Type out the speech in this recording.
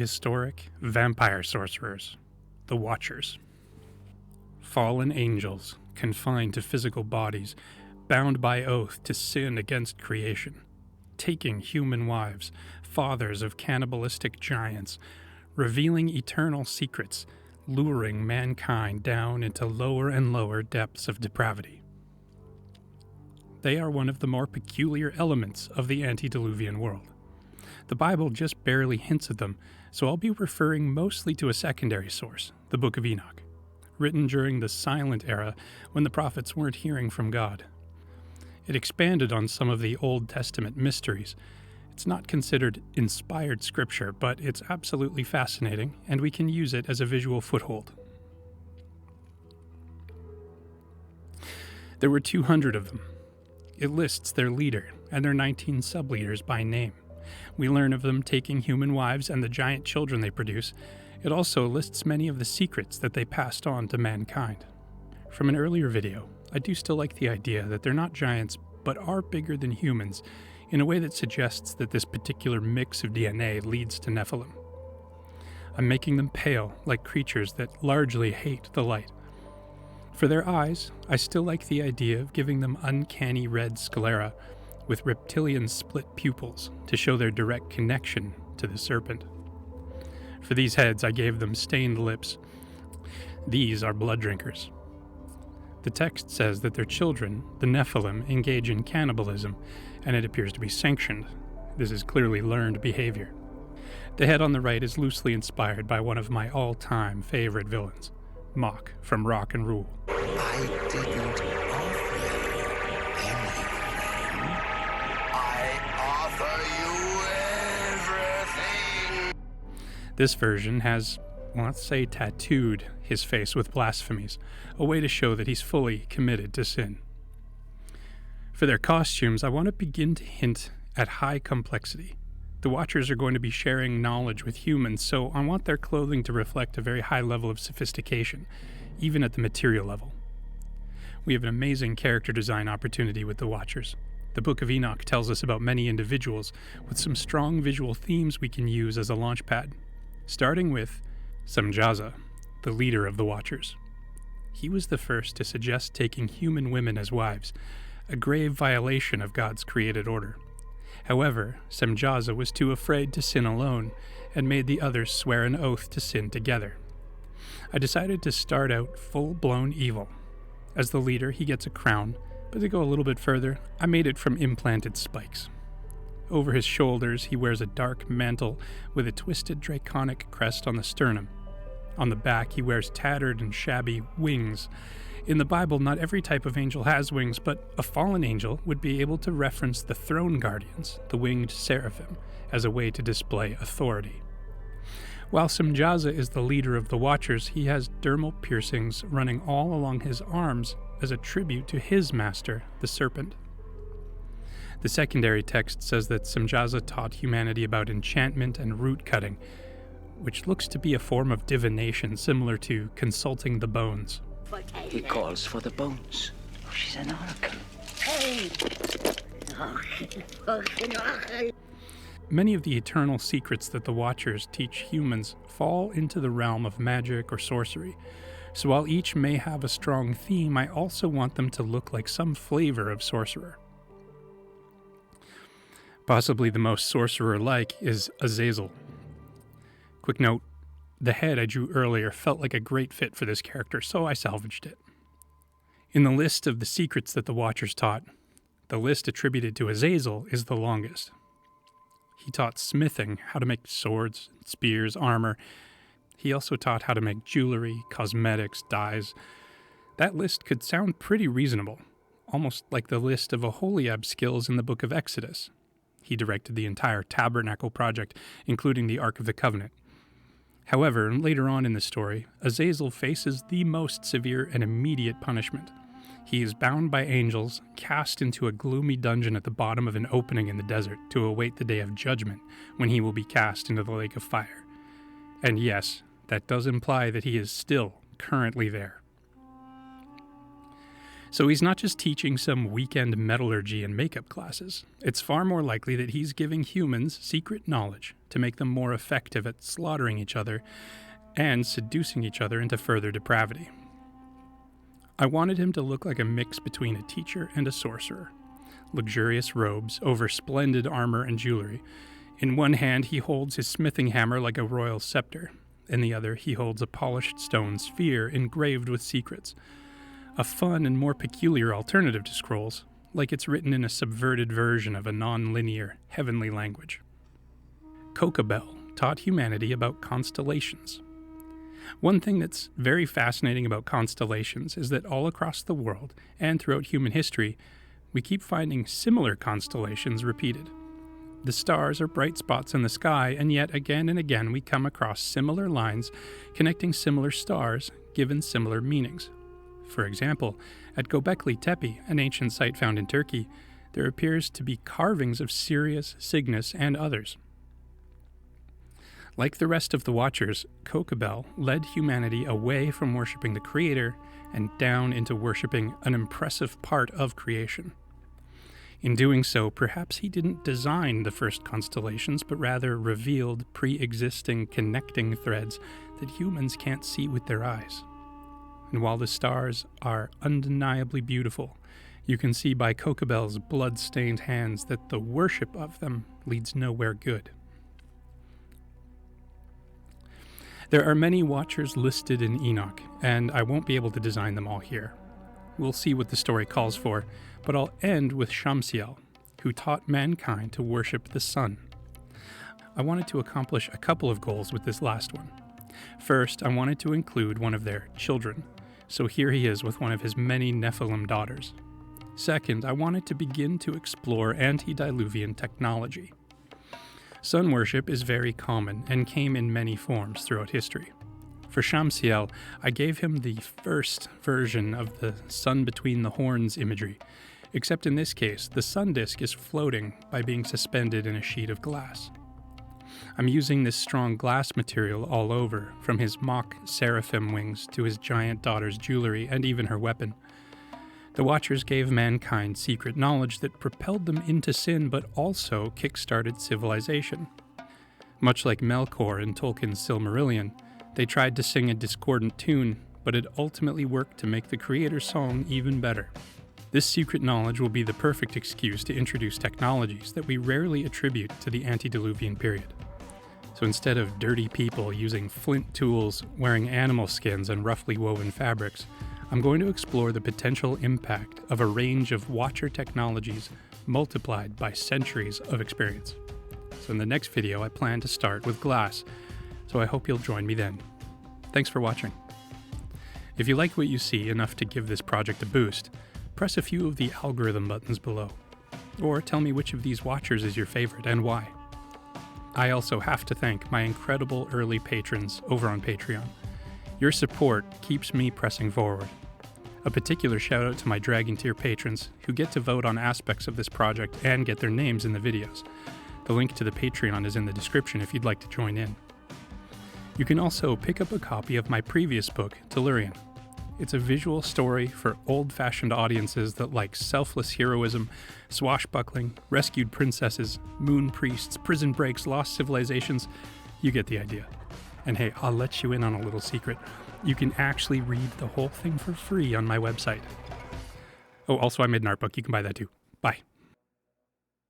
prehistoric vampire sorcerers, the Watchers. Fallen angels, confined to physical bodies, bound by oath to sin against creation, taking human wives, fathers of cannibalistic giants, revealing eternal secrets, luring mankind down into lower and lower depths of depravity. They are one of the more peculiar elements of the antediluvian world. The Bible just barely hints at them, so I'll be referring mostly to a secondary source, the Book of Enoch, written during the silent era when the prophets weren't hearing from God. It expanded on some of the Old Testament mysteries. It's not considered inspired scripture, but it's absolutely fascinating, and we can use it as a visual foothold. There were 200 of them. It lists their leader and their 19 sub-leaders by name. We learn of them taking human wives and the giant children they produce. It also lists many of the secrets that they passed on to mankind. From an earlier video, I do still like the idea that they're not giants, but are bigger than humans, in a way that suggests that this particular mix of DNA leads to Nephilim. I'm making them pale, like creatures that largely hate the light. For their eyes, I still like the idea of giving them uncanny red sclera, with reptilian split pupils to show their direct connection to the serpent. For these heads, I gave them stained lips. These are blood drinkers. The text says that their children, the Nephilim, engage in cannibalism, and it appears to be sanctioned. This is clearly learned behavior. The head on the right is loosely inspired by one of my all-time favorite villains, Mach from Rock and Rule. I didn't offer you anything. I offer you everything. This version has, let's say, tattooed his face with blasphemies, a way to show that he's fully committed to sin. For their costumes, I want to begin to hint at high complexity. The Watchers are going to be sharing knowledge with humans, so I want their clothing to reflect a very high level of sophistication, even at the material level. We have an amazing character design opportunity with the Watchers. The Book of Enoch tells us about many individuals with some strong visual themes we can use as a launchpad, starting with Semjaza, the leader of the Watchers. He was the first to suggest taking human women as wives, a grave violation of God's created order. However, Semjaza was too afraid to sin alone and made the others swear an oath to sin together. I decided to start out full-blown evil. As the leader, he gets a crown, but to go a little bit further, I made it from implanted spikes. Over his shoulders, he wears a dark mantle with a twisted draconic crest on the sternum. On the back, he wears tattered and shabby wings. In the Bible, not every type of angel has wings, but a fallen angel would be able to reference the throne guardians, the winged seraphim, as a way to display authority. While Semjaza is the leader of the Watchers, he has dermal piercings running all along his arms as a tribute to his master, the serpent. The secondary text says that Semjaza taught humanity about enchantment and root cutting, which looks to be a form of divination similar to consulting the bones. He calls for the bones. Oh, she's an oracle. Many of the eternal secrets that the Watchers teach humans fall into the realm of magic or sorcery. So while each may have a strong theme, I also want them to look like some flavor of sorcerer. Possibly the most sorcerer-like is Azazel. Quick note, the head I drew earlier felt like a great fit for this character, so I salvaged it. In the list of the secrets that the Watchers taught, the list attributed to Azazel is the longest. He taught smithing, how to make swords, spears, armor. He also taught how to make jewelry, cosmetics, dyes. That list could sound pretty reasonable, almost like the list of Aholiab's skills in the Book of Exodus. He directed the entire tabernacle project, including the Ark of the Covenant. However, later on in the story, Azazel faces the most severe and immediate punishment. He is bound by angels, cast into a gloomy dungeon at the bottom of an opening in the desert to await the day of judgment, when he will be cast into the lake of fire. And yes, that does imply that he is still currently there. So he's not just teaching some weekend metallurgy and makeup classes. It's far more likely that he's giving humans secret knowledge to make them more effective at slaughtering each other and seducing each other into further depravity. I wanted him to look like a mix between a teacher and a sorcerer. Luxurious robes over splendid armor and jewelry. In one hand he holds his smithing hammer like a royal scepter. In the other he holds a polished stone sphere engraved with secrets. A fun and more peculiar alternative to scrolls, like it's written in a subverted version of a non-linear, heavenly language. Kokabel taught humanity about constellations. One thing that's very fascinating about constellations is that all across the world, and throughout human history, we keep finding similar constellations repeated. The stars are bright spots in the sky, and yet again and again we come across similar lines connecting similar stars, given similar meanings. For example, at Göbekli Tepe, an ancient site found in Turkey, there appears to be carvings of Sirius, Cygnus, and others. Like the rest of the Watchers, Kokabel led humanity away from worshipping the Creator and down into worshipping an impressive part of creation. In doing so, perhaps he didn't design the first constellations, but rather revealed pre-existing connecting threads that humans can't see with their eyes. And while the stars are undeniably beautiful, you can see by Kokabel's blood-stained hands that the worship of them leads nowhere good. There are many Watchers listed in Enoch, and I won't be able to design them all here. We'll see what the story calls for, but I'll end with Shamsiel, who taught mankind to worship the sun. I wanted to accomplish a couple of goals with this last one. First, I wanted to include one of their children, so here he is with one of his many Nephilim daughters. Second, I wanted to begin to explore antediluvian technology. Sun worship is very common and came in many forms throughout history. For Shamsiel, I gave him the first version of the sun between the horns imagery, except in this case, the sun disk is floating by being suspended in a sheet of glass. I'm using this strong glass material all over, from his mock seraphim wings to his giant daughter's jewelry and even her weapon. The Watchers gave mankind secret knowledge that propelled them into sin but also kick-started civilization. Much like Melkor in Tolkien's Silmarillion, they tried to sing a discordant tune, but it ultimately worked to make the Creator's song even better. This secret knowledge will be the perfect excuse to introduce technologies that we rarely attribute to the antediluvian period. So instead of dirty people using flint tools, wearing animal skins, and roughly woven fabrics, I'm going to explore the potential impact of a range of Watcher technologies multiplied by centuries of experience. So in the next video, I plan to start with glass, so I hope you'll join me then. Thanks for watching. If you like what you see enough to give this project a boost, press a few of the algorithm buttons below, or tell me which of these Watchers is your favorite and why. I also have to thank my incredible early patrons over on Patreon. Your support keeps me pressing forward. A particular shout out to my Dragon Tier patrons who get to vote on aspects of this project and get their names in the videos. The link to the Patreon is in the description if you'd like to join in. You can also pick up a copy of my previous book, Tellurian. It's a visual story for old-fashioned audiences that like selfless heroism, swashbuckling, rescued princesses, moon priests, prison breaks, lost civilizations. You get the idea. And hey, I'll let you in on a little secret. You can actually read the whole thing for free on my website. Oh, also I made an art book. You can buy that too. Bye.